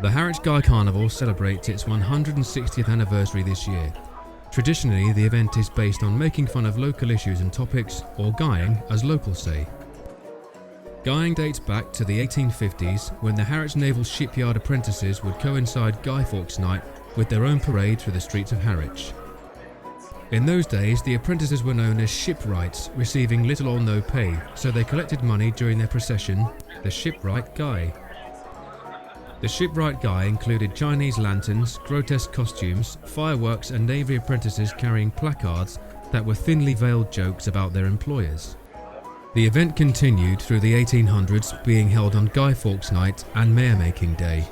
The Harwich Guy Carnival celebrates its 160th anniversary this year. Traditionally, the event is based on making fun of local issues and topics, or guying, as locals say. Guying dates back to the 1850s, when the Harwich Naval Shipyard apprentices would coincide Guy Fawkes Night with their own parade through the streets of Harwich. In those days, the apprentices were known as shipwrights, receiving little or no pay, so they collected money during their procession, the Shipwright Guy. The Shipwright Guy included Chinese lanterns, grotesque costumes, fireworks and Navy apprentices carrying placards that were thinly veiled jokes about their employers. The event continued through the 1800s, being held on Guy Fawkes Night and Mayor-making Day.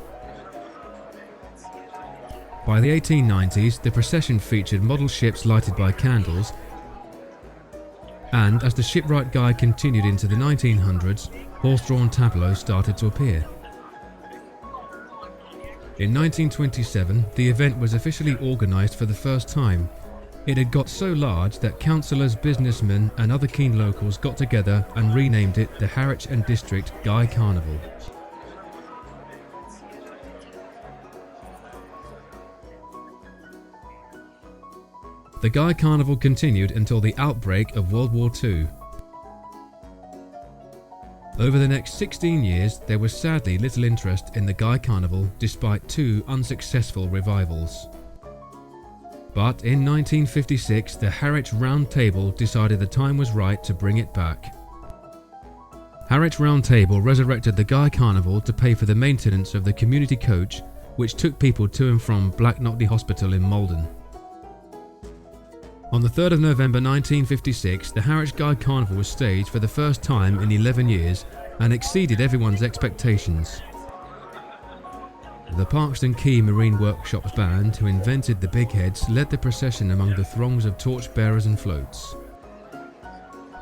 By the 1890s, the procession featured model ships lighted by candles, and as the Shipwright Guy continued into the 1900s, horse-drawn tableaux started to appear. In 1927, the event was officially organised for the first time. It had got so large that councillors, businessmen and other keen locals got together and renamed it the Harwich and District Guy Carnival. The Guy Carnival continued until the outbreak of World War II. Over the next 16 years, there was sadly little interest in the Guy Carnival despite two unsuccessful revivals. But in 1956, the Harwich Round Table decided the time was right to bring it back. Harwich Round Table resurrected the Guy Carnival to pay for the maintenance of the community coach, which took people to and from Black Knockley Hospital in Malden. On the 3rd of November 1956, the Harwich Guy Carnival was staged for the first time in 11 years and exceeded everyone's expectations. The Parkston Quay Marine Workshops band, who invented the big heads, led the procession among the throngs of torchbearers and floats.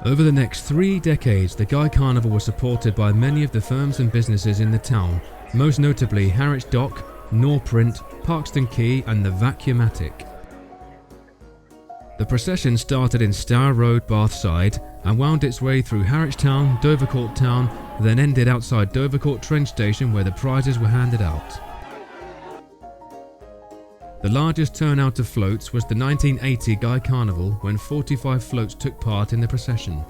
Over the next 3 decades, the Guy Carnival was supported by many of the firms and businesses in the town, most notably Harwich Dock, Norprint, Parkston Quay and the Vacuumatic. The procession started in Stour Road, Bathside, and wound its way through Harwich Town, Dovercourt Town, then ended outside Dovercourt Trench Station where the prizes were handed out. The largest turnout of floats was the 1980 Guy Carnival, when 45 floats took part in the procession.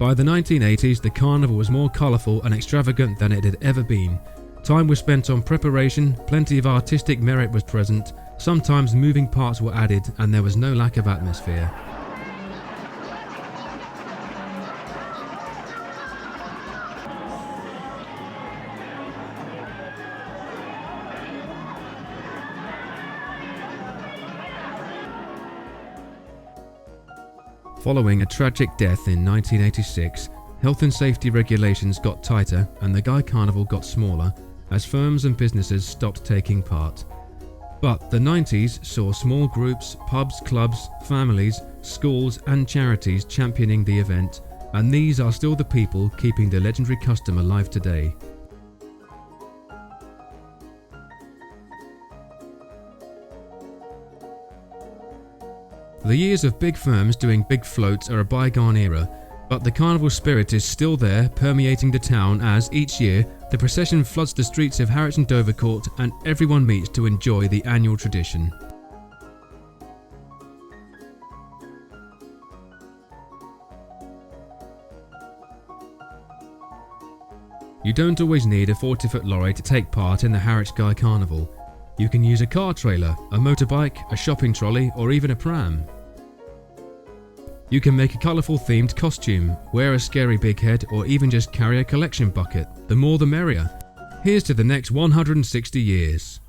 By the 1980s, the carnival was more colourful and extravagant than it had ever been. Time was spent on preparation, plenty of artistic merit was present, sometimes moving parts were added, and there was no lack of atmosphere. Following a tragic death in 1986, health and safety regulations got tighter and the Guy Carnival got smaller as firms and businesses stopped taking part. But the 90s saw small groups, pubs, clubs, families, schools and charities championing the event, and these are still the people keeping the legendary custom alive today. The years of big firms doing big floats are a bygone era, but the carnival spirit is still there, permeating the town as, each year, the procession floods the streets of Harwich and Dovercourt and everyone meets to enjoy the annual tradition. You don't always need a 40-foot lorry to take part in the Harwich Guy Carnival. You can use a car trailer, a motorbike, a shopping trolley, or even a pram. You can make a colourful themed costume, wear a scary big head, or even just carry a collection bucket. The more the merrier. Here's to the next 160 years.